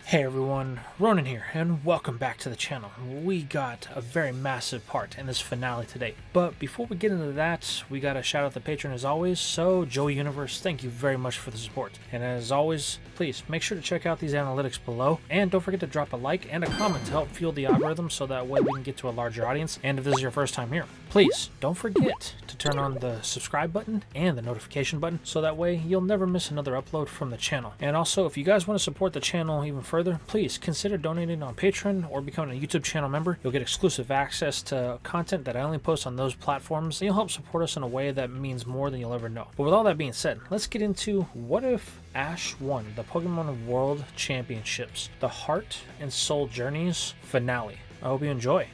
Hey everyone, Ronan here, and welcome back to the channel. We got a very massive part in this finale today, but before we get into that, we gotta shout out the patron as always. So Joey Universe, thank you very much for the support, and as always, please make sure to check out these analytics below, and don't forget to drop a like and a comment to help fuel the algorithm so that way we can get to a larger audience. And if this is your first time here, please don't forget to turn on the subscribe button and the notification button so that way you'll never miss another upload from the channel. And also, if you guys want to support the channel even further, please consider donating on Patreon or becoming a YouTube channel member. You'll get exclusive access to content that I only post on those platforms, and you'll help support us in a way that means more than you'll ever know. But with all that being said, let's get into what if Ash won the Pokemon World Championships, the Heart and Soul Journeys finale. I hope you enjoy.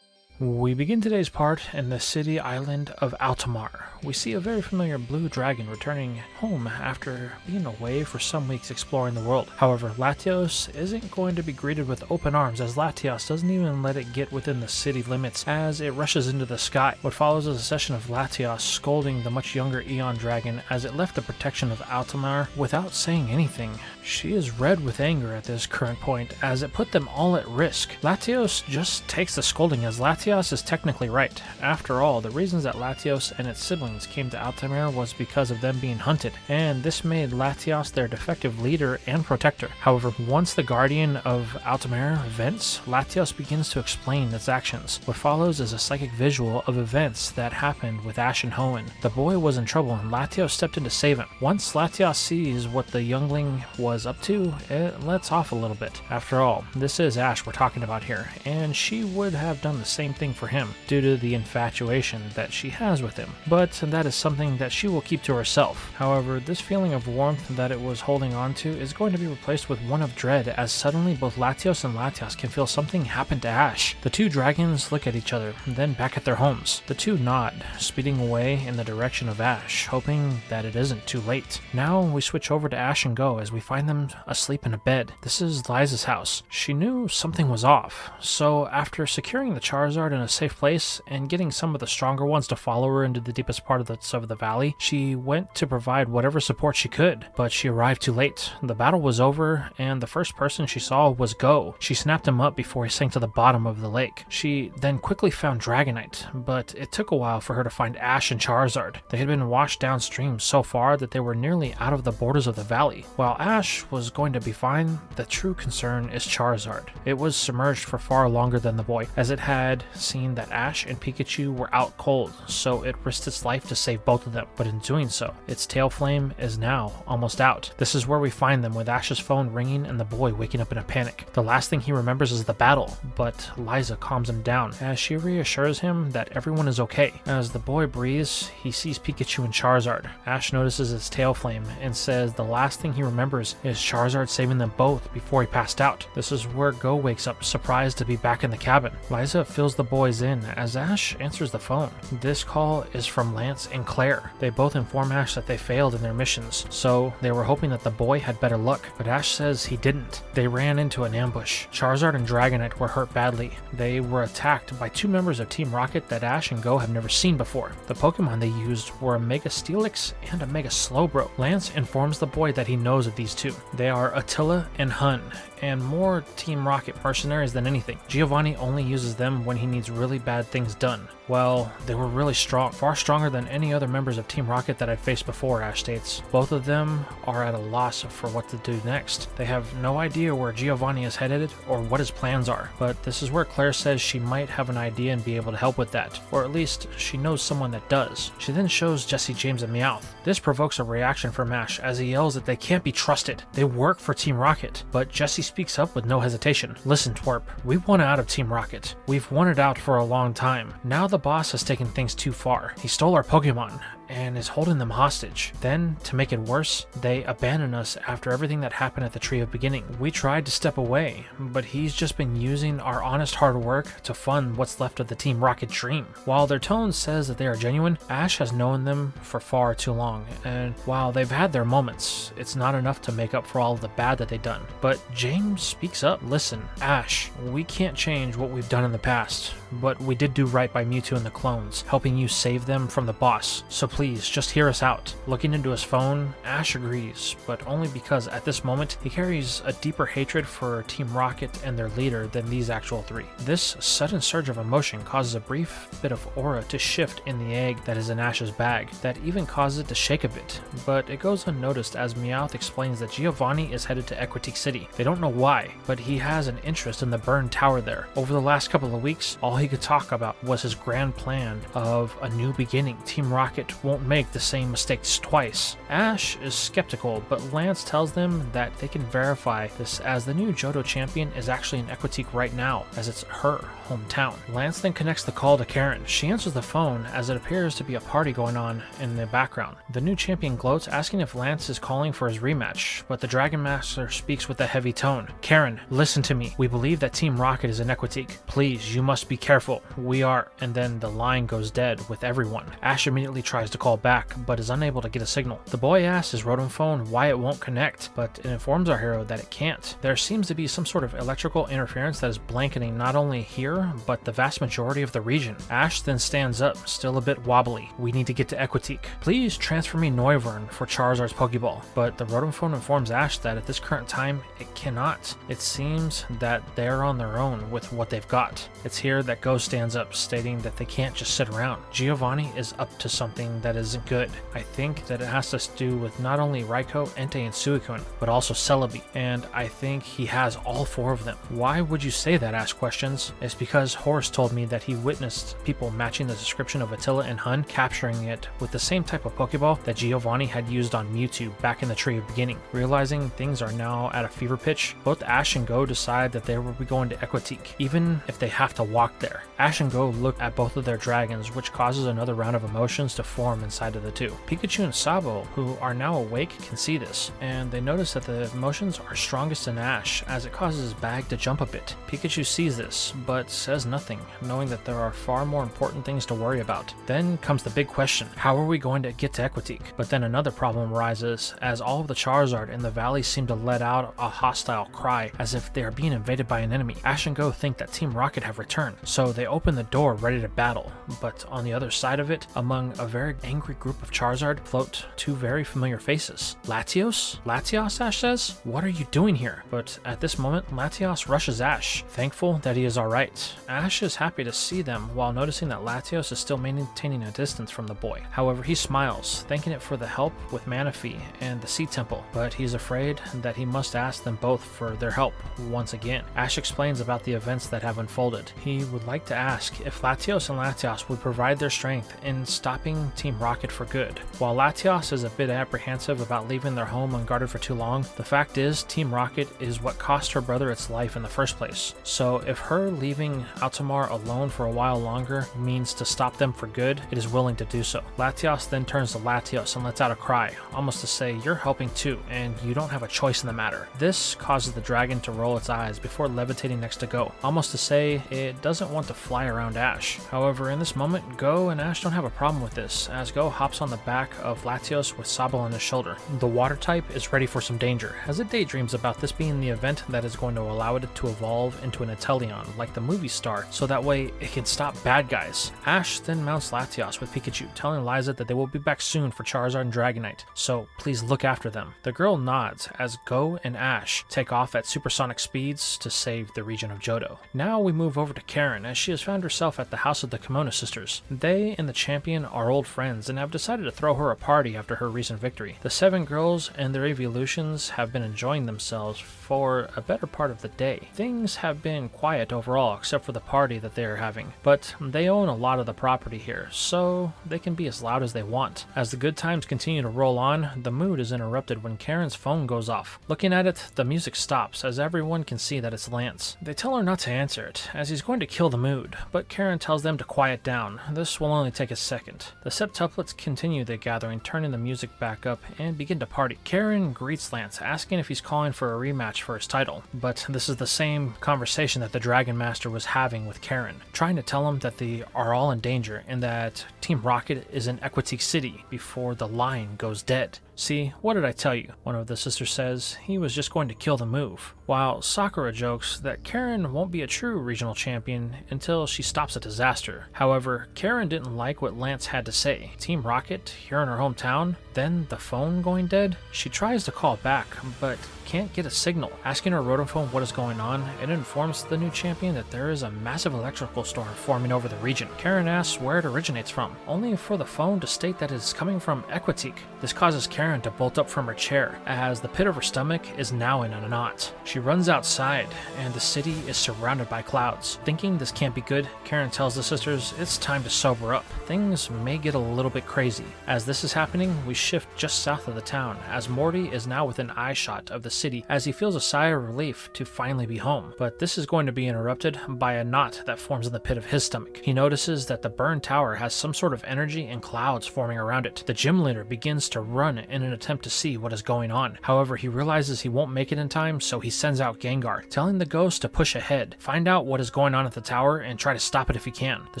We begin today's part in the city island of Altamar. We see a very familiar blue dragon returning home after being away for some weeks exploring the world. However, Latios isn't going to be greeted with open arms, as Latios doesn't even let it get within the city limits as it rushes into the sky. What follows is a session of Latios scolding the much younger Eon dragon as it left the protection of Altamar without saying anything. She is red with anger at this current point as it put them all at risk. Latios just takes the scolding as Latios is technically right. After all, the reasons that Latios and its siblings came to Altamar was because of them being hunted, and this made Latios their defective leader and protector. However, once the guardian of Altamar vents, Latios begins to explain its actions. What follows is a psychic visual of events that happened with Ash and Hoenn. The boy was in trouble and Latios stepped in to save him. Once Latios sees what the youngling was up to, it lets off a little bit. After all, this is Ash we're talking about here, and she would have done the same thing for him due to the infatuation that she has with him, but that is something that she will keep to herself. However, this feeling of warmth that it was holding on to is going to be replaced with one of dread, as suddenly both Latios and Latios can feel something happen to Ash. The two dragons look at each other, then back at their homes. The two nod, speeding away in the direction of Ash, hoping that it isn't too late. Now we switch over to Ash and Go as we find them asleep in a bed. This is Liza's house. She knew something was off, so after securing the Charizard in a safe place and getting some of the stronger ones to follow her into the deepest part of the valley, she went to provide whatever support she could, but she arrived too late. The battle was over, and the first person she saw was Go. She snapped him up before he sank to the bottom of the lake. She then quickly found Dragonite, but it took a while for her to find Ash and Charizard. They had been washed downstream so far that they were nearly out of the borders of the valley. While Ash was going to be fine, the true concern is Charizard. It was submerged for far longer than the boy, as it had seen that Ash and Pikachu were out cold, so it risked its life to save both of them. But in doing so, its tail flame is now almost out. This is where we find them, with Ash's phone ringing and the boy waking up in a panic. The last thing he remembers is the battle, but Liza calms him down as she reassures him that everyone is okay. As the boy breathes, he sees Pikachu and Charizard. Ash notices its tail flame and says the last thing he remembers is Charizard saving them both before he passed out. This is where Go wakes up, surprised to be back in the cabin. Liza fills the boys in as Ash answers the phone. This call is from Lance and Claire. They both inform Ash that they failed in their missions, so they were hoping that the boy had better luck, but Ash says he didn't. They ran into an ambush. Charizard and Dragonite were hurt badly. They were attacked by two members of Team Rocket that Ash and Go have never seen before. The Pokemon they used were a Mega Steelix and a Mega Slowbro. Lance informs the boy that he knows of these two. They are Attila and Hun, and more Team Rocket mercenaries than anything. Giovanni only uses them when he needs really bad things done. Well, they were really strong, far stronger than any other members of Team Rocket that I've faced before, Ash states. Both of them are at a loss for what to do next. They have no idea where Giovanni is headed or what his plans are, but this is where Claire says she might have an idea and be able to help with that, or at least she knows someone that does. She then shows Jesse James a Meowth. This provokes a reaction from Ash as he yells that they can't be trusted. They work for Team Rocket, but Jesse speaks up with no hesitation. Listen, twerp, we want out of Team Rocket. We've wanted out for a long time. Now the boss has taken things too far. He stole our Pokemon, and is holding them hostage. Then, to make it worse, they abandon us after everything that happened at the Tree of Beginning. We tried to step away, but he's just been using our honest hard work to fund what's left of the Team Rocket dream. While their tone says that they are genuine, Ash has known them for far too long, and while they've had their moments, it's not enough to make up for all of the bad that they've done. But James speaks up. Listen, Ash, we can't change what we've done in the past, but we did do right by Mewtwo and the clones, helping you save them from the boss, so please, just hear us out. Looking into his phone, Ash agrees, but only because at this moment, he carries a deeper hatred for Team Rocket and their leader than these actual three. This sudden surge of emotion causes a brief bit of aura to shift in the egg that is in Ash's bag, that even causes it to shake a bit, but it goes unnoticed as Meowth explains that Giovanni is headed to Equitique City. They don't know why, but he has an interest in the burned tower there. Over the last couple of weeks, all he could talk about was his grand plan of a new beginning. Team Rocket won't make the same mistakes twice. Ash is skeptical, but Lance tells them that they can verify this as the new Johto champion is actually in Equitique right now, as it's her hometown. Lance then connects the call to Karen. She answers the phone as it appears to be a party going on in the background. The new champion gloats, asking if Lance is calling for his rematch, but the Dragon Master speaks with a heavy tone. Karen, listen to me. We believe that Team Rocket is in Equitique. Please, you must be careful. We are. And then the line goes dead with everyone. Ash immediately tries to call back, but is unable to get a signal. The boy asks his Rotom phone why it won't connect, but it informs our hero that it can't. There seems to be some sort of electrical interference that is blanketing not only here, but the vast majority of the region. Ash then stands up, still a bit wobbly. We need to get to Equitique. Please transfer me Noivern for Charizard's Pokeball. But the Rotom phone informs Ash that at this current time, it cannot. It seems that they're on their own with what they've got. It's here that Go stands up, stating that they can't just sit around. Giovanni is up to something that isn't good. I think that it has to do with not only Raikou, Entei, and Suicune, but also Celebi, and I think he has all four of them. Why would you say that? Ash questions. It's because Horace told me that he witnessed people matching the description of Attila and Hun, capturing it with the same type of Pokeball that Giovanni had used on Mewtwo back in the Tree of Beginning. Realizing things are now at a fever pitch, both Ash and Go decide that they will be going to Equitique, even if they have to walk there. Ash and Go look at both of their dragons, which causes another round of emotions to form inside of the two. Pikachu and Sabo, who are now awake, can see this, and they notice that the emotions are strongest in Ash, as it causes his bag to jump a bit. Pikachu sees this, but says nothing, knowing that there are far more important things to worry about. Then comes the big question, how are we going to get to Equitique? But then another problem arises, as all of the Charizard in the valley seem to let out a hostile cry, as if they are being invaded by an enemy. Ash and Go think that Team Rocket have returned, so they open the door ready to battle, but on the other side of it, among a very angry group of Charizard, float two very familiar faces. Latios? Latios, Ash says? What are you doing here? But at this moment, Latios rushes Ash, thankful that he is alright. Ash is happy to see them, while noticing that Latios is still maintaining a distance from the boy. However, he smiles, thanking it for the help with Manaphy and the Sea Temple, but he's afraid that he must ask them both for their help once again. Ash explains about the events that have unfolded. He would like to ask if Latios and Latios would provide their strength in stopping Team Rocket for good. While Latios is a bit apprehensive about leaving their home unguarded for too long, the fact is Team Rocket is what cost her brother its life in the first place. So if her leaving Altamar alone for a while longer means to stop them for good, it is willing to do so. Latios then turns to Latios and lets out a cry, almost to say, you're helping too, and you don't have a choice in the matter. This causes the dragon to roll its eyes before levitating next to Go, almost to say it doesn't want to fly around Ash. However, in this moment, Go and Ash don't have a problem with this, as Go hops on the back of Latios with Sabo on his shoulder. The water type is ready for some danger, as it daydreams about this being the event that is going to allow it to evolve into an Inteleon, like the movie star, so that way it can stop bad guys. Ash then mounts Latios with Pikachu, telling Liza that they will be back soon for Charizard and Dragonite, so please look after them. The girl nods as Go and Ash take off at supersonic speeds to save the region of Johto. Now we move over to Karen, as she has found herself at the house of the Kimono sisters. They and the champion are old friends and have decided to throw her a party after her recent victory. The 7 girls and their evolutions have been enjoying themselves for a better part of the day. Things have been quiet overall except for the party that they are having, but they own a lot of the property here, so they can be as loud as they want. As the good times continue to roll on, the mood is interrupted when Karen's phone goes off. Looking at it, the music stops as everyone can see that it's Lance. They tell her not to answer it, as he's going to kill the mood, but Karen tells them to quiet down. This will only take a second. The septuplets continue their gathering, turning the music back up and begin to party. Karen greets Lance, asking if he's calling for a rematch for his title, but this is the same conversation that the Dragon Master was having with Karen, trying to tell him that they are all in danger and that Team Rocket is in Equitique City before the line goes dead. See, what did I tell you? One of the sisters says he was just going to kill the move, while Sakura jokes that Karen won't be a true regional champion until she stops a disaster. However, Karen didn't like what Lance had to say. Team Rocket, here in her hometown, then the phone going dead? She tries to call back, but can't get a signal. Asking her rotophone what is going on, it informs the new champion that there is a massive electrical storm forming over the region. Karen asks where it originates from, only for the phone to state that it is coming from Equitique. This causes Karen to bolt up from her chair, as the pit of her stomach is now in a knot. She runs outside, and the city is surrounded by clouds. Thinking this can't be good, Karen tells the sisters it's time to sober up. Things may get a little bit crazy. As this is happening, we shift just south of the town, as Morty is now within eyeshot of the city as he feels a sigh of relief to finally be home. But this is going to be interrupted by a knot that forms in the pit of his stomach. He notices that the burned tower has some sort of energy and clouds forming around it. The gym leader begins to run in an attempt to see what is going on. However, he realizes he won't make it in time, so he sends out Gengar, telling the ghost to push ahead, find out what is going on at the tower, and try to stop it if he can. The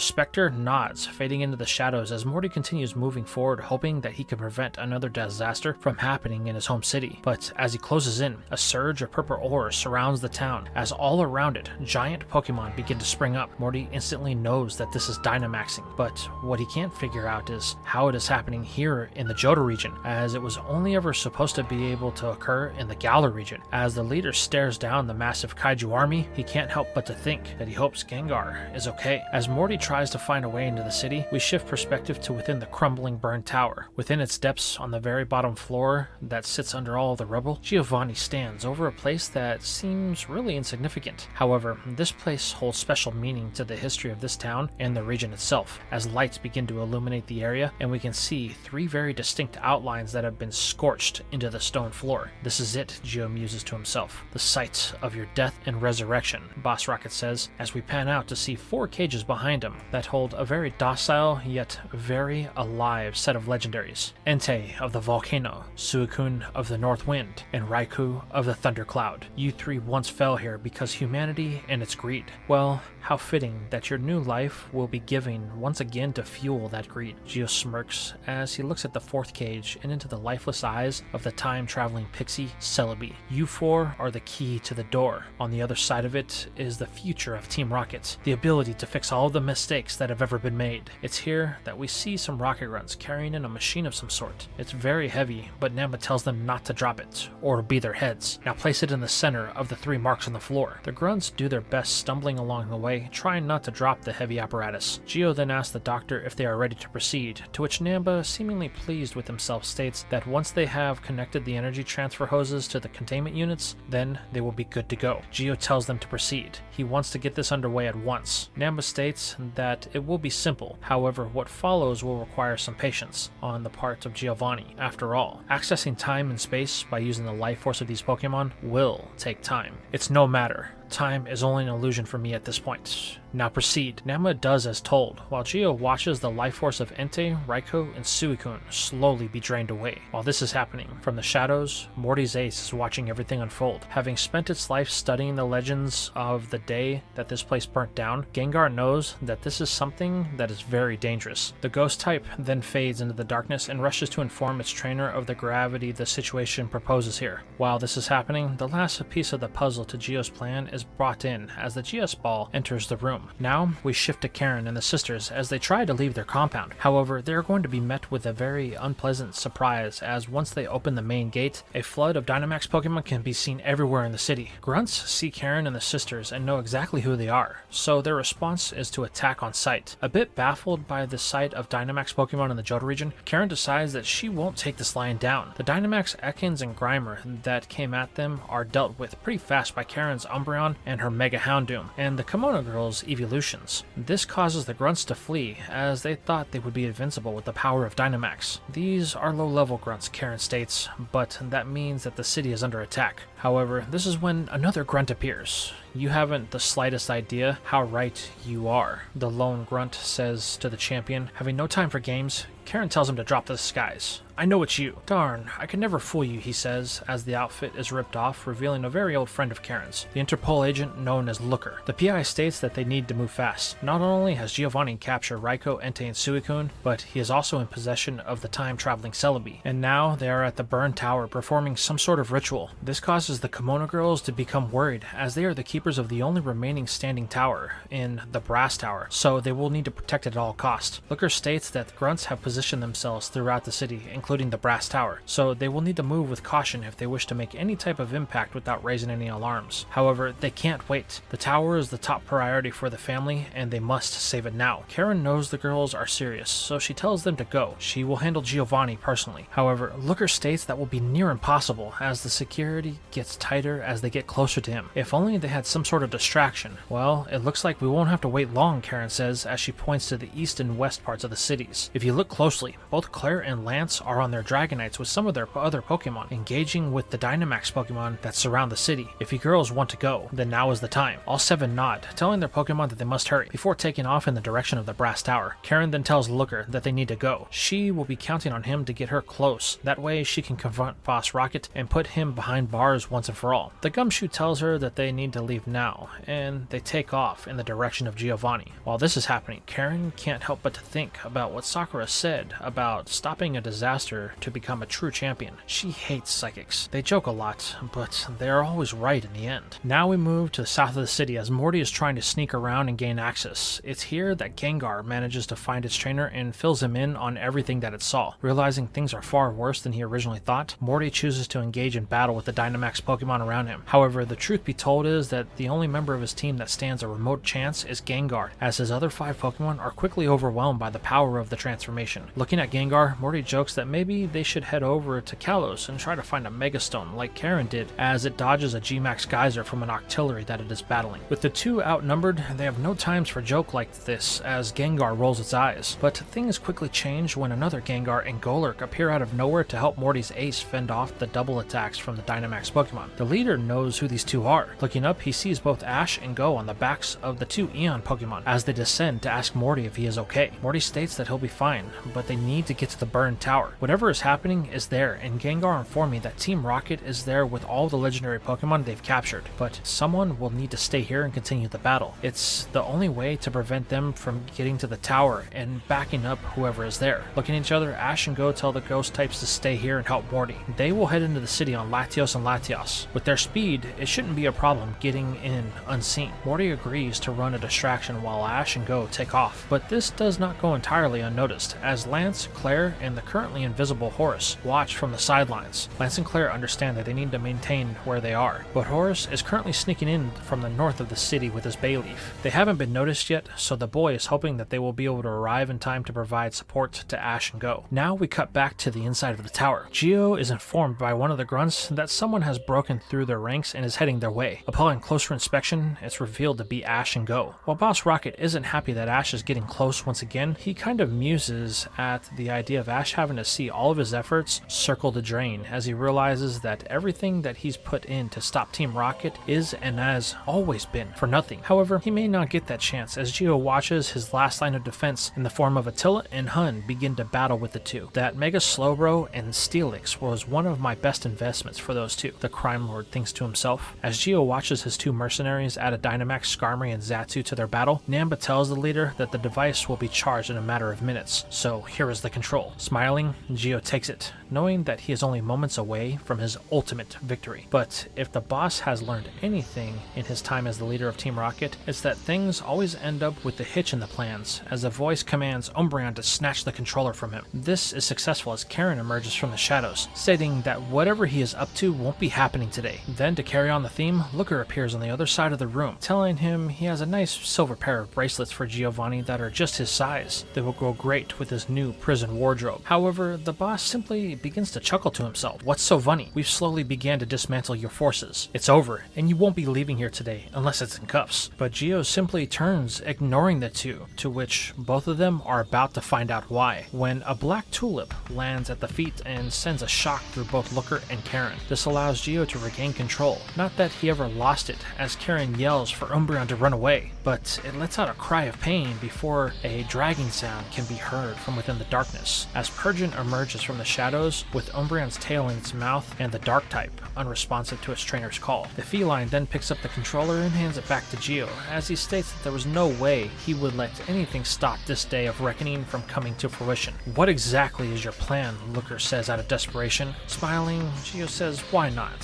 Spectre nods, fading into the shadows as Morty continues moving forward, hoping that he can prevent another disaster from happening in his home city. But as he closes in, a surge of purple ores surrounds the town, as all around it, giant Pokemon begin to spring up. Morty instantly knows that this is Dynamaxing, but what he can't figure out is how it is happening here in the Johto region, as it was only ever supposed to be able to occur in the Galar region. As the leader stares down the massive kaiju army, he can't help but to think that he hopes Gengar is okay. As Morty tries to find a way into the city, we shift perspective to within the crumbling burned tower. Within its depths, on the very bottom floor that sits under all of the rubble, Giovanni stands over a place that seems really insignificant. However, this place holds special meaning to the history of this town and the region itself, as lights begin to illuminate the area and we can see three very distinct outlines that have been scorched into the stone floor. This is it, Gio muses to himself. The site of your death and resurrection, Boss Rocket says, as we pan out to see four cages behind him that hold a very docile yet very alive set of legendaries. Entei of the Volcano, Suicune of the North Wind, and Raikou of the Thundercloud. You three once fell here because humanity and its greed. Well, how fitting that your new life will be giving once again to fuel that greed. Gio smirks as he looks at the fourth cage and into the lifeless eyes of the time-traveling pixie, Celebi. You four are the key to the door. On the other side of it is the future of Team Rocket, the ability to fix all of the mistakes that have ever been made. It's here that we see some rocket runs carrying in a machine of some sort. It's very heavy, but Namba tells them not to drop it, or it'll be their heads. Now place it in the center of the three marks on the floor. The grunts do their best, stumbling along the way, trying not to drop the heavy apparatus. Gio then asks the doctor if they are ready to proceed, to which Namba, seemingly pleased with himself, states that once they have connected the energy transfer hoses to the containment units, then they will be good to go. Gio tells them to proceed. He wants to get this underway at once. Namba states that it will be simple, however what follows will require some patience on the part of Giovanni. After all, accessing time and space by using the life force of these Pokemon will take time. It's no matter. Time is only an illusion for me at this point. Now proceed. Namba does as told, while Gio watches the life force of Entei, Raikou, and Suicune slowly be drained away. While this is happening, from the shadows, Morty's ace is watching everything unfold. Having spent its life studying the legends of the day that this place burnt down, Gengar knows that this is something that is very dangerous. The ghost type then fades into the darkness and rushes to inform its trainer of the gravity the situation proposes here. While this is happening, the last piece of the puzzle to Gio's plan is is brought in as the GS ball enters the room. Now we shift to Karen and the sisters as they try to leave their compound. However, they are going to be met with a very unpleasant surprise, as once they open the main gate, a flood of Dynamax Pokemon can be seen everywhere in the city. Grunts see Karen and the sisters and know exactly who they are, so their response is to attack on sight. A bit baffled by the sight of Dynamax Pokemon in the Johto region, Karen decides that she won't take this lion down. The Dynamax Ekans and Grimer that came at them are dealt with pretty fast by Karen's Umbreon and her Mega Houndoom, and the Kimono Girl's evolutions. This causes the Grunts to flee, as they thought they would be invincible with the power of Dynamax. These are low-level Grunts, Karen states, but that means that the city is under attack. However, this is when another Grunt appears. You haven't the slightest idea how right you are, the lone Grunt says to the champion. Having no time for games, Karen tells him to drop the disguise. I know it's you. Darn, I could never fool you, he says, as the outfit is ripped off, revealing a very old friend of Karen's, the Interpol agent known as Looker. The PI states that they need to move fast. Not only has Giovanni captured Raikou, Entei, and Suicune, but he is also in possession of the time-traveling Celebi, and now they are at the Burn Tower performing some sort of ritual. This causes the Kimono Girls to become worried, as they are the keepers of the only remaining standing tower in the Brass Tower, so they will need to protect it at all costs. Looker states that Grunts have positioned themselves throughout the city, including the Brass Tower, so they will need to move with caution if they wish to make any type of impact without raising any alarms. However, they can't wait. The tower is the top priority for the family, and they must save it now. Karen knows the girls are serious, so she tells them to go. She will handle Giovanni personally. However, Looker states that will be near impossible, as the security gets tighter as they get closer to him. If only they had some sort of distraction. Well, it looks like we won't have to wait long, Karen says, as she points to the east and west parts of the cities. If you look closely, both Claire and Lance are on their Dragonites with some of their other Pokemon, engaging with the Dynamax Pokemon that surround the city. If you girls want to go, then now is the time. All 7 nod, telling their Pokemon that they must hurry, before taking off in the direction of the Brass Tower. Karen then tells Looker that they need to go. She will be counting on him to get her close, that way she can confront Boss Rocket and put him behind bars once and for all. The Gumshoe tells her that they need to leave now, and they take off in the direction of Giovanni. While this is happening, Karen can't help but to think about what Sakura said about stopping a disaster to become a true champion. She hates psychics. They joke a lot, but they are always right in the end. Now we move to the south of the city as Morty is trying to sneak around and gain access. It's here that Gengar manages to find its trainer and fills him in on everything that it saw. Realizing things are far worse than he originally thought, Morty chooses to engage in battle with the Dynamax Pokemon around him. However, the truth be told is that the only member of his team that stands a remote chance is Gengar, as his other 5 Pokemon are quickly overwhelmed by the power of the transformation. Looking at Gengar, Morty jokes that maybe they should head over to Kalos and try to find a Megastone like Karen did, as it dodges a G-Max Geyser from an Octillery that it is battling. With the 2 outnumbered, they have no times for joke like this as Gengar rolls its eyes. But things quickly change when another Gengar and Golurk appear out of nowhere to help Morty's ace fend off the double attacks from the Dynamax Pokemon. The leader knows who these 2 are. Looking up, he sees both Ash and Go on the backs of the 2 Eon Pokemon as they descend to ask Morty if he is okay. Morty states that he'll be fine, but they need to get to the Burn Tower. Whatever is happening is there, and Gengar informed me that Team Rocket is there with all the legendary Pokemon they've captured, but someone will need to stay here and continue the battle. It's the only way to prevent them from getting to the tower and backing up whoever is there. Looking at each other, Ash and Go tell the ghost types to stay here and help Morty. They will head into the city on Latios and Latios. With their speed, it shouldn't be a problem getting in unseen. Morty agrees to run a distraction while Ash and Go take off, but this does not go entirely unnoticed, as Lance, Claire, and the currently invisible Horace watch from the sidelines. Lance and Claire understand that they need to maintain where they are, but Horace is currently sneaking in from the north of the city with his Bayleaf. They haven't been noticed yet, so the boy is hoping that they will be able to arrive in time to provide support to Ash and Go. Now we cut back to the inside of the tower. Geo is informed by one of the grunts that someone has broken through their ranks and is heading their way. Upon closer inspection, it's revealed to be Ash and Go. While Boss Rocket isn't happy that Ash is getting close once again, he kind of muses at the idea of Ash having to see all of his efforts circle the drain, as he realizes that everything that he's put in to stop Team Rocket is and has always been for nothing. However, he may not get that chance, as Geo watches his last line of defense in the form of Attila and Hun begin to battle with the 2. That Mega Slowbro and Steelix was one of my best investments for those 2. The crime lord thinks to himself. As Gio watches his two mercenaries add a Dynamax, Skarmory, and Xatu to their battle, Namba tells the leader that the device will be charged in a matter of minutes, so here is the control. Smiling, Gio takes it, knowing that he is only moments away from his ultimate victory. But if the boss has learned anything in his time as the leader of Team Rocket, it's that things always end up with a hitch in the plans, as a voice commands Umbreon to snatch the controller from him. This is successful as Karen emerges from the shadows, stating that whatever he is up to won't be happening today. Then, to carry on the theme, Looker appears on the other side of the room, telling him he has a nice silver pair of bracelets for Giovanni that are just his size. They will go great with his new prison wardrobe. However, the boss simply begins to chuckle to himself. What's so funny? We've slowly began to dismantle your forces. It's over, and you won't be leaving here today unless it's in cuffs. But Gio simply turns, ignoring the two, to which both of them are about to find out why, when a black tulip lands at the feet and sends a shock through both Looker and Karen. This allows Gio to regain control. Not that he ever lost it, as Karen yells for Umbreon to run away, but it lets out a cry of pain before a dragging sound can be heard from within the darkness, as Persian emerges from the shadows with Umbreon's tail in its mouth and the dark type, unresponsive to its trainer's call. The feline then picks up the controller and hands it back to Gio, as he states that there was no way he would let anything stop this day of reckoning from coming to fruition. What exactly is your plan? Looker says out of desperation. Smiling, Gio says, why not?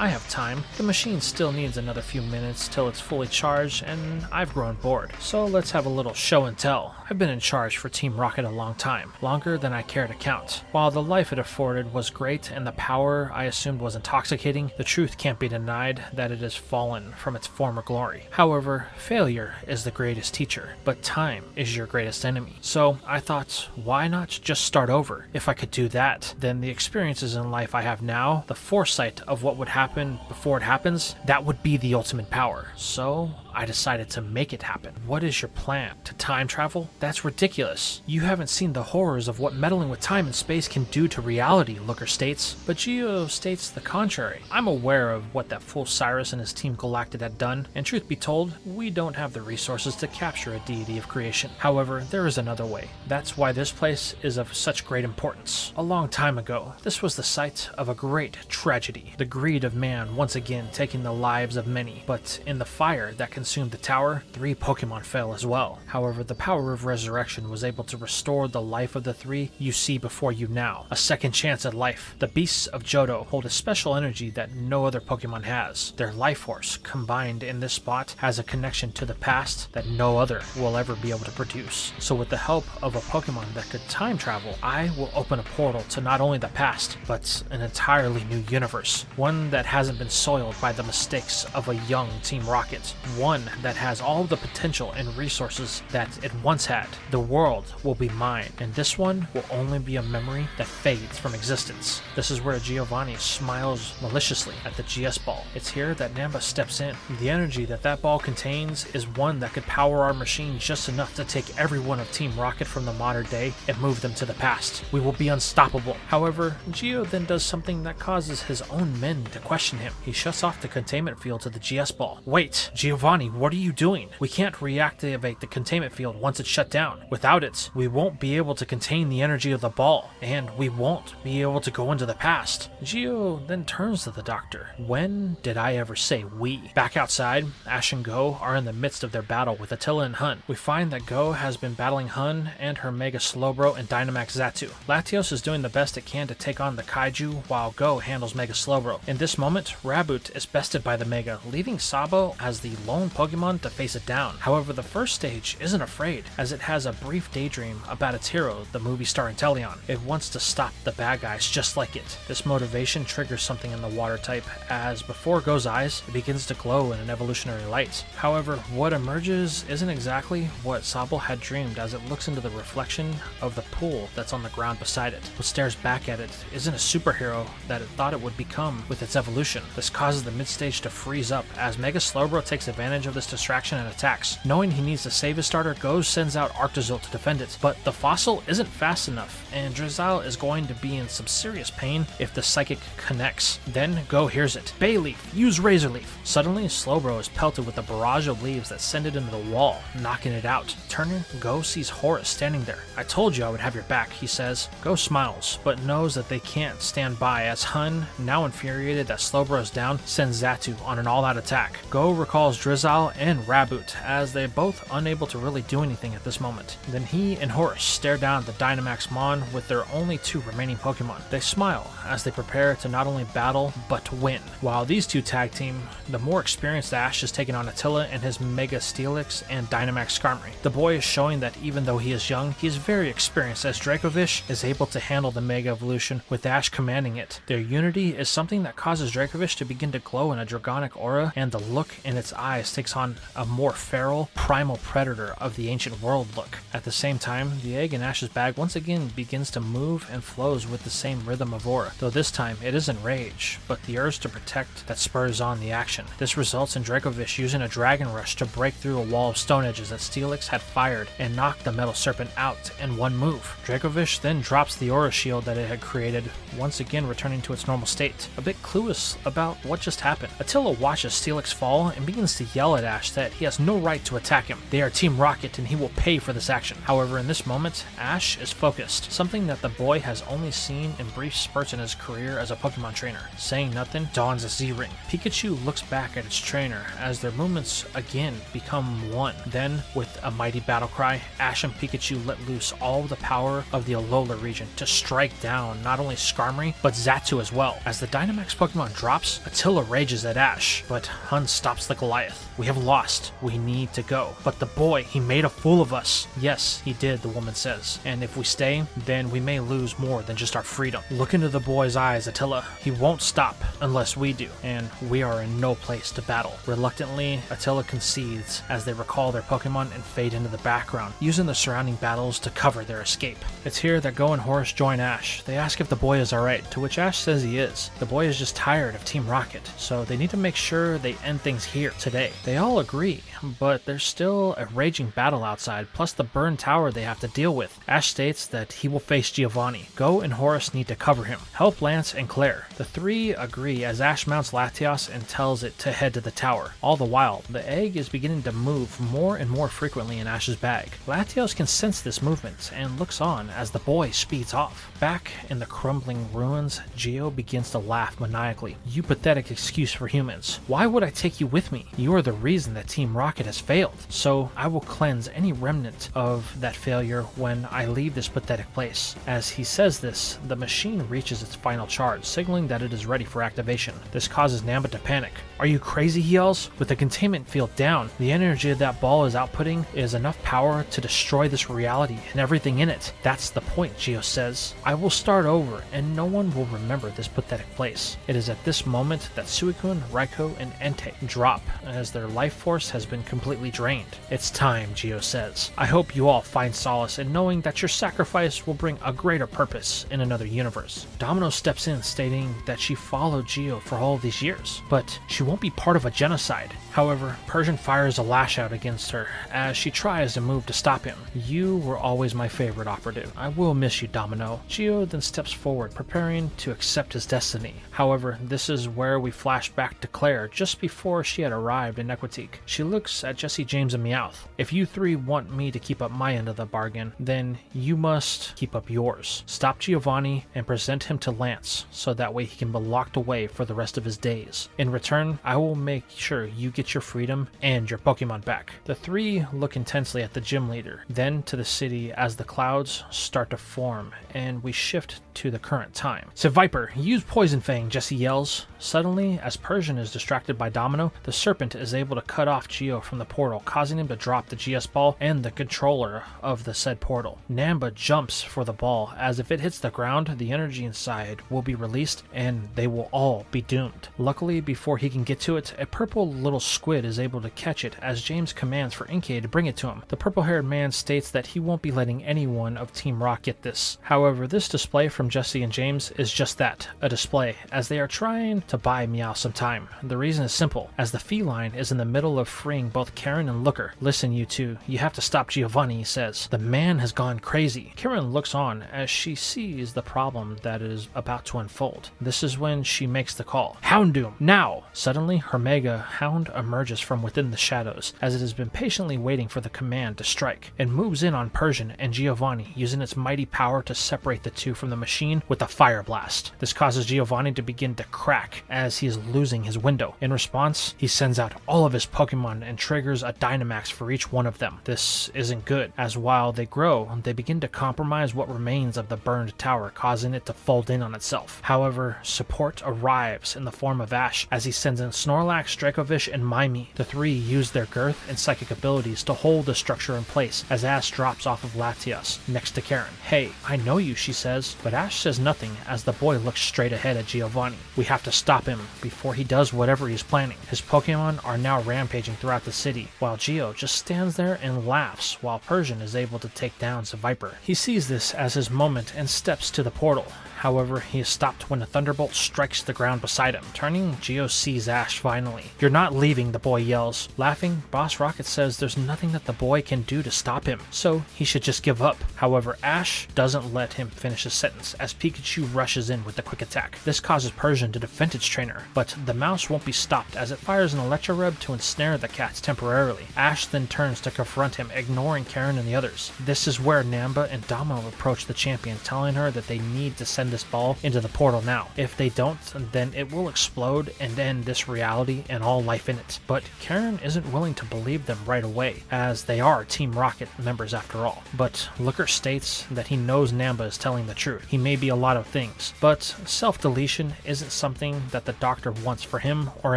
I have time. The machine still needs another few minutes till it's fully charged, and I've grown bored. So let's have a little show and tell. I've been in charge for Team Rocket a long time, longer than I care to count. While the life it afforded was great and the power I assumed was intoxicating, the truth can't be denied that it has fallen from its former glory. However, failure is the greatest teacher, but time is your greatest enemy. So I thought, why not just start over? If I could do that, then the experiences in life I have now, the foresight of what would happen before it happens, that would be the ultimate power. So I decided to make it happen. What is your plan? To time travel? That's ridiculous. You haven't seen the horrors of what meddling with time and space can do to reality, Looker states. But Gio states the contrary. I'm aware of what that fool Cyrus and his team Galactic had done, and truth be told, we don't have the resources to capture a deity of creation. However, there is another way. That's why this place is of such great importance. A long time ago, this was the site of a great tragedy. The greed of man once again taking the lives of many, but in the fire that consumed the tower, 3 Pokemon fell as well. However, the power of resurrection was able to restore the life of the 3 you see before you now. A second chance at life. The beasts of Johto hold a special energy that no other Pokemon has. Their life force, combined in this spot, has a connection to the past that no other will ever be able to produce. So with the help of a Pokemon that could time travel, I will open a portal to not only the past, but an entirely new universe. One that hasn't been soiled by the mistakes of a young Team Rocket. One that has all the potential and resources that it once had. The world will be mine, and this one will only be a memory that fades from existence. This is where Giovanni smiles maliciously at the GS ball. It's here that Namba steps in. The energy that ball contains is one that could power our machine just enough to take everyone of Team Rocket from the modern day and move them to the past. We will be unstoppable. However, Gio then does something that causes his own men to question him. He shuts off the containment field to the GS ball. Wait, Giovanni, what are you doing? We can't reactivate the containment field once it's shut down. Without it, we won't be able to contain the energy of the ball, and we won't be able to go into the past. Gio then turns to the doctor. When did I ever say we? Back outside, Ash and Go are in the midst of their battle with Attila and Hun. We find that Go has been battling Hun and her Mega Slowbro and Dynamax Xatu. Latios is doing the best it can to take on the Kaiju while Go handles Mega Slowbro. In this moment, Raboot is bested by the Mega, leaving Sabo as the lone Pokemon to face it down. However, the first stage isn't afraid, as it has a brief daydream about its hero, the movie star Inteleon. It wants to stop the bad guys just like it. This motivation triggers something in the water type, as before Go's eyes, it begins to glow in an evolutionary light. However, what emerges isn't exactly what Sabo had dreamed, as it looks into the reflection of the pool that's on the ground beside it. What stares back at it isn't a superhero that it thought it would become with its evolution. This causes the mid-stage to freeze up, as Mega Slowbro takes advantage advantage of this distraction and attacks. Knowing he needs to save his starter, Go sends out Arctozolt to defend it, but the fossil isn't fast enough, and Drizzile is going to be in some serious pain if the psychic connects. Then Go hears it. Bayleaf, use Razor Leaf. Suddenly, Slowbro is pelted with a barrage of leaves that send it into the wall, knocking it out. Turning, Go sees Horus standing there. I told you I would have your back, he says. Go smiles, but knows that they can't stand by as Hun, now infuriated that Slowbro is down, sends Xatu on an all-out attack. Go recalls Drizzile and Raboot, as they're both unable to really do anything at this moment. Then he and Horus stare down at the Dynamax Mon with their only two remaining Pokemon. They smile as they prepare to not only battle, but win. While these two tag team, the more experienced Ash is taking on Attila and his Mega Steelix and Dynamax Skarmory. The boy is showing that even though he is young, he is very experienced, as Dracovish is able to handle the Mega Evolution with Ash commanding it. Their unity is something that causes Dracovish to begin to glow in a dragonic aura, and the look in its eyes takes on a more feral, primal predator of the ancient world look. At the same time, the egg in Ash's bag once again begins to move and flows with the same rhythm of aura, though this time it isn't rage, but the urge to protect that spurs on the action. This results in Dracovish using a Dragon Rush to break through a wall of stone edges that Steelix had fired and knock the Metal Serpent out in one move. Dracovish then drops the aura shield that it had created, once again returning to its normal state. A bit clueless about what just happened, Attila watches Steelix fall and begins to yell at Ash that he has no right to attack him. They are Team Rocket and he will pay for this action. However, in this moment, Ash is focused, something that the boy has only seen in brief spurts in his career as a Pokemon trainer. Saying nothing, dons a Z-Ring. Pikachu looks back at its trainer as their movements again become one. Then, with a mighty battle cry, Ash and Pikachu let loose all the power of the Alola region to strike down not only Skarmory, but Xatu as well. As the Dynamax Pokemon drops, Attila rages at Ash, but Hun stops the Goliath. We have lost. We need to go. But the boy, he made a fool of us. Yes, he did, the woman says. And if we stay, then we may lose more than just our freedom. Look into the boy's eyes, Attila. He won't stop unless we do, and we are in no place to battle. Reluctantly, Attila concedes as they recall their Pokemon and fade into the background, using the surrounding battles to cover their escape. It's here that Go and Horus join Ash. They ask if the boy is alright, to which Ash says he is. The boy is just tired of Team Rocket, so they need to make sure they end things here today. They all agree, but there's still a raging battle outside, plus the burned tower they have to deal with. Ash states that he will face Giovanni. Go and Horus need to cover him. Help Lance and Claire. The three agree as Ash mounts Latios and tells it to head to the tower. All the while, the egg is beginning to move more and more frequently in Ash's bag. Latios can sense this movement and looks on as the boy speeds off. Back in the crumbling ruins, Geo begins to laugh maniacally. You pathetic excuse for humans. Why would I take you with me? You are the reason that Team Rocket has failed. So I will cleanse any remnant of that failure when I leave this pathetic place. As he says this, the machine reaches its final charge, signaling that it is ready for activation. This causes Namba to panic. Are you crazy, he yells? With the containment field down, the energy that ball is outputting is enough power to destroy this reality and everything in it. That's the point, Geo says. I will start over, and no one will remember this pathetic place. It is at this moment that Suicune, Raikou, and Entei drop, as their life force has been completely drained. It's time, Geo says. I hope you all find solace in knowing that your sacrifice will bring a greater purpose in another universe. Domino steps in, stating that she followed Geo for all of these years, but she won't be part of a genocide. However, Persian fires a lash out against her as she tries to move to stop him. You were always my favorite operative. I will miss you, Domino. Geo then steps forward, preparing to accept his destiny. However, this is where we flash back to Claire just before she had arrived in Equitique. She looks at Jesse, James, and Meowth. If you three want me to keep up my end of the bargain, then you must keep up yours. Stop Giovanni and present him to Lance, so that way he can be locked away for the rest of his days. In return, I will make sure you get your freedom and your Pokemon back. The three look intensely at the gym leader, then to the city as the clouds start to form, and we shift to the current time. So Viper, use Poison Fang, Jesse yells. Suddenly, as Persian is distracted by Domino, the Serpent is able to cut off Geo from the portal, causing him to drop the GS ball and the controller of the said portal. Namba jumps for the ball, as if it hits the ground, the energy inside will be released and they will all be doomed. Luckily, before he can get to it, a purple little squid is able to catch it as James commands for Inkay to bring it to him. The purple-haired man states that he won't be letting anyone of Team Rock get this. However, this display from Jesse and James is just that, a display, as they are trying to buy Meow some time. The reason is simple, as the feline is is in the middle of freeing both Karen and Looker. "Listen, you two, you have to stop Giovanni," he says. "The man has gone crazy." Karen looks on as she sees the problem that is about to unfold. This is when she makes the call. "Houndoom, now!" Suddenly, her mega hound emerges from within the shadows, as it has been patiently waiting for the command to strike, and moves in on Persian and Giovanni, using its mighty power to separate the two from the machine with a fire blast. This causes Giovanni to begin to crack as he is losing his window. In response, he sends out all of his Pokemon and triggers a Dynamax for each one of them. This isn't good, as while they grow, they begin to compromise what remains of the burned tower, causing it to fold in on itself. However, support arrives in the form of Ash, as he sends in Snorlax, Dracovish, and Mimey. The three use their girth and psychic abilities to hold the structure in place as Ash drops off of Latias next to Karen. "Hey, I know you," she says, but Ash says nothing as the boy looks straight ahead at Giovanni. "We have to stop him before he does whatever he's planning." His Pokemon are now rampaging throughout the city, while Gio just stands there and laughs while Persian is able to take down Viper. He sees this as his moment and steps to the portal. However, he is stopped when a thunderbolt strikes the ground beside him. Turning, Gio sees Ash finally. "You're not leaving," the boy yells. Laughing, Boss Rocket says there's nothing that the boy can do to stop him, so he should just give up. However, Ash doesn't let him finish his sentence as Pikachu rushes in with the quick attack. This causes Persian to defend its trainer, but the mouse won't be stopped as it fires an Electroweb to ensnare the cats temporarily. Ash then turns to confront him, ignoring Karen and the others. This is where Namba and Damo approach the champion, telling her that they need to send this ball into the portal now. If they don't, then it will explode and end this reality and all life in it. But Karen isn't willing to believe them right away, as they are Team Rocket members after all. But Looker states that he knows Namba is telling the truth. He may be a lot of things, but self-deletion isn't something that the doctor wants for him or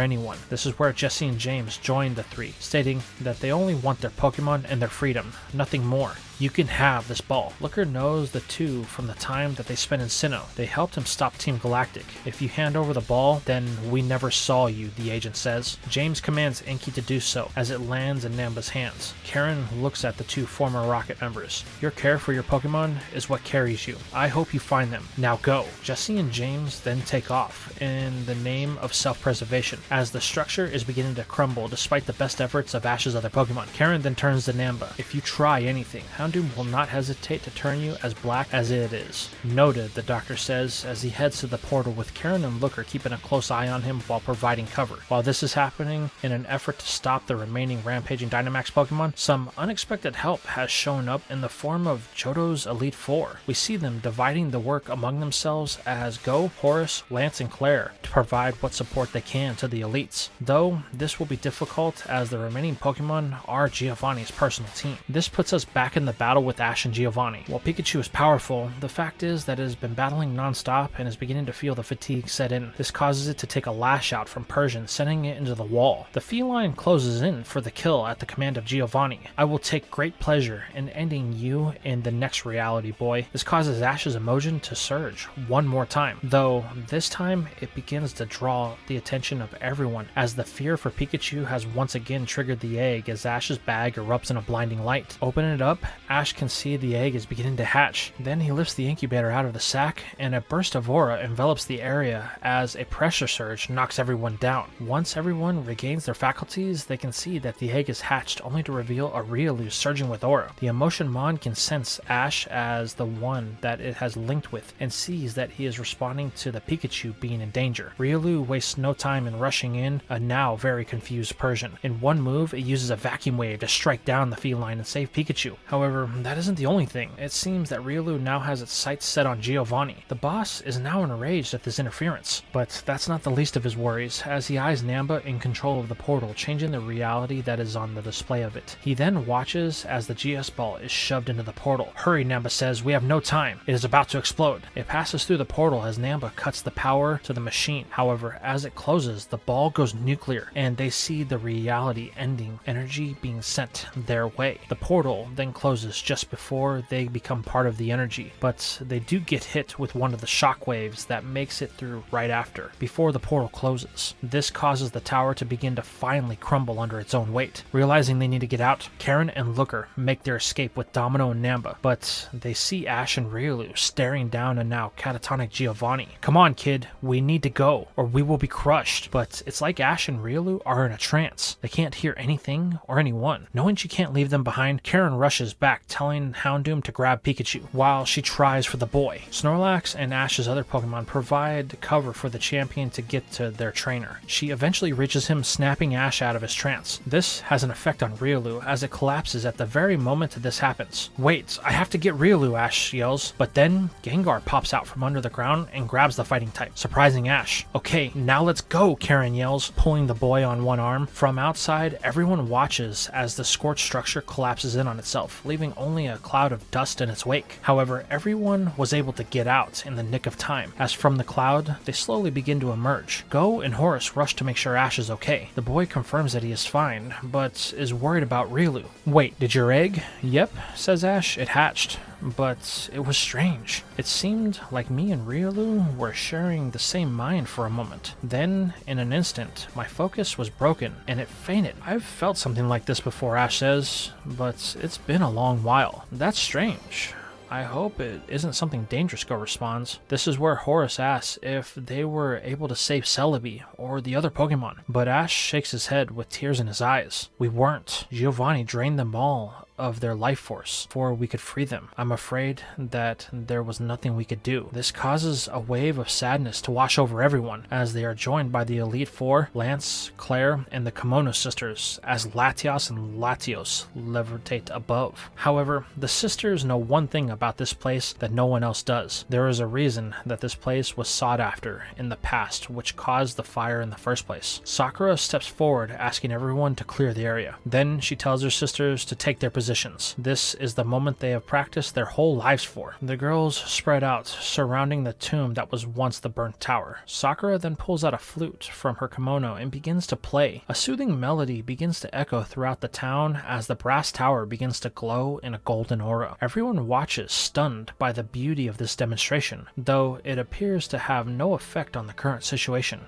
anyone. This is where Jesse and James join the three, stating that they only want their Pokemon and their freedom, nothing more. "You can have this ball." Looker knows the two from the time that they spent in Sinnoh. They helped him stop Team Galactic. "If you hand over the ball, then we never saw you," the agent says. James commands Inky to do so as it lands in Namba's hands. Karen looks at the two former Rocket members. "Your care for your Pokemon is what carries you. I hope you find them. Now go." Jesse and James then take off in the name of self-preservation as the structure is beginning to crumble despite the best efforts of Ash's other Pokemon. Karen then turns to Namba. "If you try anything, Houndoom will not hesitate to turn you as black as it is." "Noted," the doctor says as he heads to the portal, with Karen and Looker keeping a close eye on him while providing cover. While this is happening in an effort to stop the remaining rampaging Dynamax Pokemon, some unexpected help has shown up in the form of Johto's Elite Four. We see them dividing the work among themselves as Go, Horace, Lance, and Claire to provide what support they can to the elites, though this will be difficult as the remaining Pokemon are Giovanni's personal team. This puts us back in the battle with Ash and Giovanni. While Pikachu is powerful, the fact is that it has been battling non-stop and is beginning to feel the fatigue set in. This causes it to take a lash out from Persian, sending it into the wall. The feline closes in for the kill at the command of Giovanni. "I will take great pleasure in ending you in the next reality, boy." This causes Ash's emotion to surge one more time, though this time it begins to draw the attention of everyone as the fear for Pikachu has once again triggered the egg as Ash's bag erupts in a blinding light. Opening it up, Ash can see the egg is beginning to hatch. Then he lifts the incubator out of the sack and a burst of aura envelops the area as a pressure surge knocks everyone down. Once everyone regains their faculties, they can see that the egg is hatched, only to reveal a Riolu surging with aura. The Emotion Mon can sense Ash as the one that it has linked with and sees that he is responding to the Pikachu being in danger. Riolu wastes no time in rushing in a now very confused Persian. In one move, it uses a vacuum wave to strike down the feline and save Pikachu. However, that isn't the only thing. It seems that Riolu now has its sights set on Giovanni. The boss is now enraged at this interference, but that's not the least of his worries, as he eyes Namba in control of the portal, changing the reality that is on the display of it. He then watches as the GS ball is shoved into the portal. "Hurry," Namba says, "we have no time. It is about to explode." It passes through the portal as Namba cuts the power to the machine. However, as it closes, the ball goes nuclear, and they see the reality ending, energy being sent their way. The portal then closes, closes just before they become part of the energy, but they do get hit with one of the shock waves that makes it through right after, before the portal closes. This causes the tower to begin to finally crumble under its own weight. Realizing they need to get out, Karen and Looker make their escape with Domino and Namba, but they see Ash and Ryulu staring down a now catatonic Giovanni. Come on, kid, we need to go, or we will be crushed. But it's like Ash and Ryulu are in a trance. They can't hear anything or anyone. Knowing she can't leave them behind, Karen rushes back, telling Houndoom to grab Pikachu, while she tries for the boy. Snorlax and Ash's other Pokemon provide cover for the champion to get to their trainer. She eventually reaches him, snapping Ash out of his trance. This has an effect on Ryulu, as it collapses at the very moment this happens. Wait, I have to get Ryulu, Ash yells, but then Gengar pops out from under the ground and grabs the fighting type, surprising Ash. Okay, now let's go, Karen yells, pulling the boy on one arm. From outside, everyone watches as the scorched structure collapses in on itself, leaving only a cloud of dust in its wake. However, everyone was able to get out in the nick of time, as from the cloud, they slowly begin to emerge. Go and Horace rush to make sure Ash is okay. The boy confirms that he is fine, but is worried about Ryulu. Wait, did your egg? Yep, says Ash, it hatched. But it was strange. It seemed like me and Ryulu were sharing the same mind for a moment. Then, in an instant, my focus was broken, and it fainted. I've felt something like this before, Ash says, but it's been a long while. That's strange. I hope it isn't something dangerous, Go responds. This is where Horace asks if they were able to save Celebi or the other Pokemon, but Ash shakes his head with tears in his eyes. We weren't. Giovanni drained them all of their life force before we could free them. I'm afraid that there was nothing we could do. This causes a wave of sadness to wash over everyone as they are joined by the Elite Four, Lance, Claire, and the Kimono sisters as Latios and Latios levitate above. However, the sisters know one thing about this place that no one else does. There is a reason that this place was sought after in the past, which caused the fire in the first place. Sakura steps forward, asking everyone to clear the area. Then she tells her sisters to take their positions. This is the moment they have practiced their whole lives for. The girls spread out, surrounding the tomb that was once the burnt tower. Sakura then pulls out a flute from her kimono and begins to play. A soothing melody begins to echo throughout the town as the brass tower begins to glow in a golden aura. Everyone watches, stunned by the beauty of this demonstration, though it appears to have no effect on the current situation.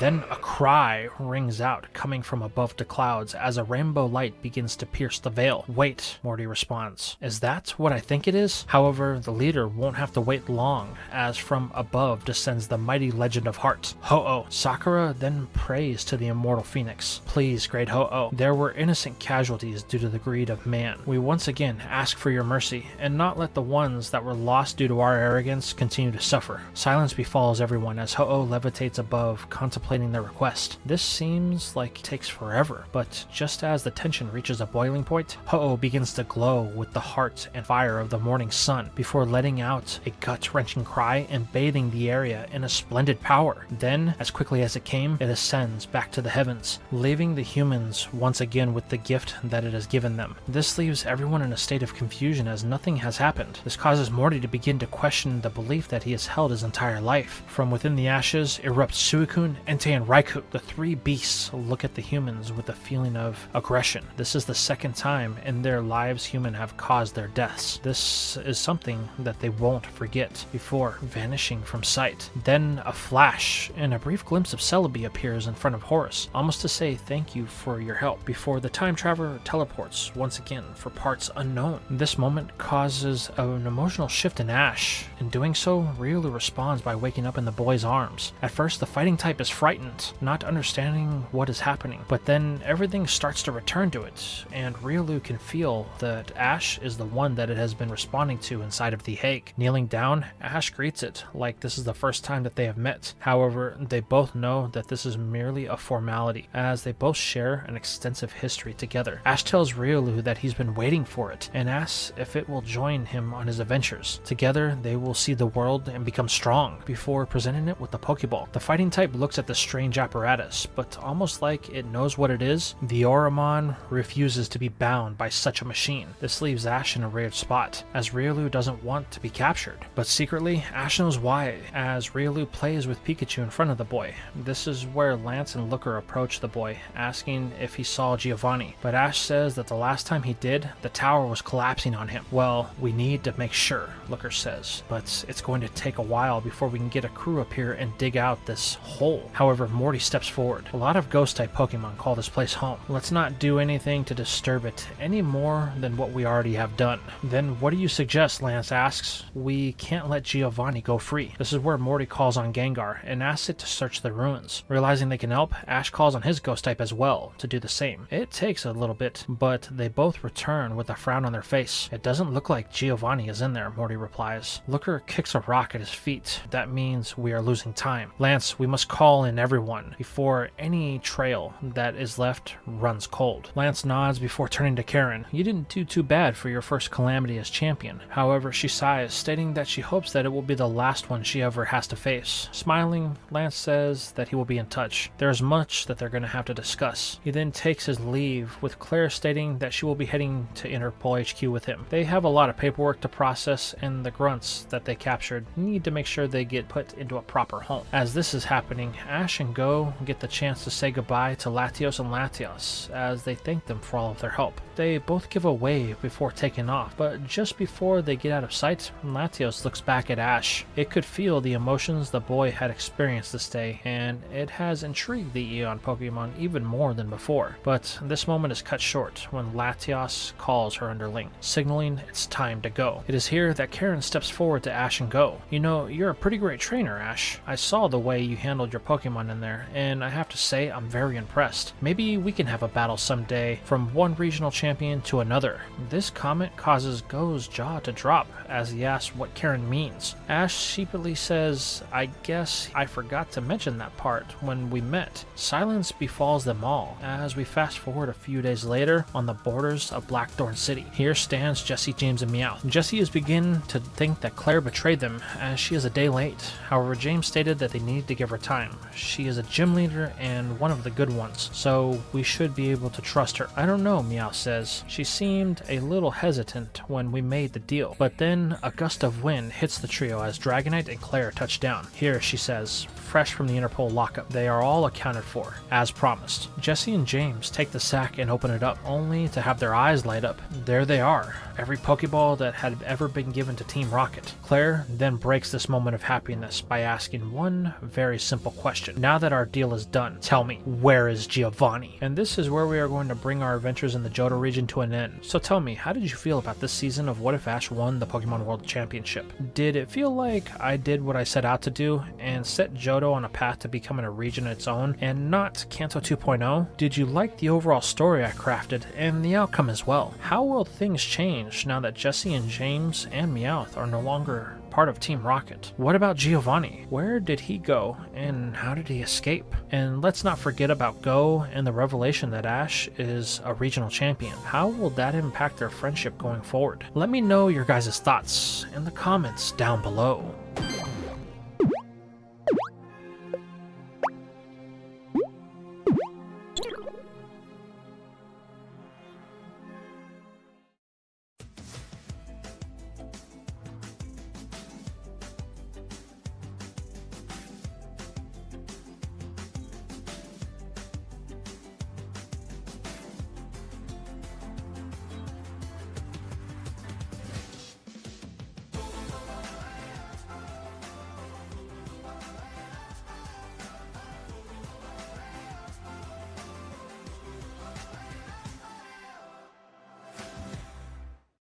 Then a cry rings out, coming from above the clouds as a rainbow light begins to pierce the veil. Wait, Morty responds. Is that what I think it is? However, the leader won't have to wait long, as from above descends the mighty legend of Heart. Ho-Oh. Sakura then prays to the immortal phoenix. Please, great Ho-Oh. There were innocent casualties due to the greed of man. We once again ask for your mercy, and not let the ones that were lost due to our arrogance continue to suffer. Silence befalls everyone as Ho-Oh levitates above, contemplating their request. This seems like it takes forever, but just as the tension reaches a boiling point, Ho-Oh begins to glow with the heart and fire of the morning sun before letting out a gut-wrenching cry and bathing the area in a splendid power. Then, as quickly as it came, it ascends back to the heavens, leaving the humans once again with the gift that it has given them. This leaves everyone in a state of confusion as nothing has happened. This causes Morty to begin to question the belief that he has held his entire life. From within the ashes erupt Suicune, Entei, and Raikou. The three beasts look at the humans with a feeling of aggression. This is the second time in their lives humans have caused their deaths. This is something that they won't forget before vanishing from sight. Then a flash and a brief glimpse of Celebi appears in front of Horace, almost to say thank you for your help, before the time traveler teleports once again for parts unknown. This moment causes an emotional shift in Ash. In doing so, Ryulu responds by waking up in the boy's arms. At first, the fighting type is frightened, not understanding what is happening, but then everything starts to return to it, and Ryulu can feel that Ash is the one that it has been responding to inside of the egg. Kneeling down, Ash greets it like this is the first time that they have met. However, they both know that this is merely a formality, as they both share an extensive history together. Ash tells Ryulu that he's been waiting for it, and asks if it will join him on his adventures. Together, they will see the world and become strong, before presenting it with the Pokeball. The fighting type looks at the strange apparatus, but almost like it knows what it is, the Oromon refuses to be bound by such a machine. This leaves Ash in a weird spot, as Riolu doesn't want to be captured. But secretly, Ash knows why, as Riolu plays with Pikachu in front of the boy. This is where Lance and Looker approach the boy, asking if he saw Giovanni, but Ash says that the last time he did, the tower was collapsing on him. Well, we need to make sure, Looker says, but it's going to take a while before we can get a crew up here and dig out this hole. However, Morty steps forward. A lot of ghost-type Pokemon call this place home. Let's not do anything to disturb it any more than what we already have done. Then what do you suggest, Lance asks. We can't let Giovanni go free. This is where Morty calls on Gengar and asks it to search the ruins. Realizing they can help, Ash calls on his ghost-type as well to do the same. It takes a little bit, but they both return with a frown on their face. It doesn't look like Giovanni is in there, Morty replies. Looker kicks a rock at his feet. That means we are losing time. Lance, we must call in everyone before any trail that is left runs cold. Lance nods before turning to Karen. You didn't do too bad for your first calamity as champion. However, she sighs, stating that she hopes that it will be the last one she ever has to face. Smiling, Lance says that he will be in touch. There is much that they're going to have to discuss. He then takes his leave, with Claire stating that she will be heading to Interpol HQ with him. They have a lot of paperwork to process, and the grunts that they captured need to make sure they get put into a proper home. As this is happening, Ash and Go get the chance to say goodbye to Latios and Latios as they thank them for all of their help. They both give a wave before taking off, but just before they get out of sight, Latios looks back at Ash. It could feel the emotions the boy had experienced this day, and it has intrigued the Eon Pokemon even more than before. But this moment is cut short when Latios calls her underling, signaling it's time to go. It is here that Karen steps forward to Ash and Go. You know, you're a pretty great trainer, Ash. I saw the way you handled your Pokemon in there, and I have to say I'm very impressed. Maybe we can have a battle someday from one regional champion to another. This comment causes Go's jaw to drop as he asks what Karen means. Ash sheepishly says, I guess I forgot to mention that part when we met. Silence befalls them all as we fast forward a few days later on the borders of Blackthorn City. Here stands Jessie, James, and Meowth. Jessie is beginning to think that Claire betrayed them as she is a day late. However, James stated that they needed to give her time. She is a gym leader and one of the good ones, so we should be able to trust her. I don't know, Meowth says. She seemed a little hesitant when we made the deal, but then a gust of wind hits the trio as Dragonite and Claire touch down. Here, she says, fresh from the Interpol lockup, they are all accounted for, as promised. Jessie and James take the sack and open it up, only to have their eyes light up. There they are, every Pokeball that had ever been given to Team Rocket. Claire then breaks this moment of happiness by asking one very simple question. Now that our deal is done, tell me, where is Giovanni? And this is where we are going to bring our adventures in the Johto region to an end. So tell me, how did you feel about this season of What If Ash won the Pokemon World Championship? Did it feel like I did what I set out to do and set Johto on a path to becoming a region of its own and not Kanto 2.0? Did you like the overall story I crafted and the outcome as well? How will things change now that Jessie and James and Meowth are no longer part of Team Rocket? What about Giovanni? Where did he go and how did he escape? And let's not forget about Go and the revelation that Ash is a regional champion. How will that impact their friendship going forward? Let me know your guys' thoughts in the comments down below.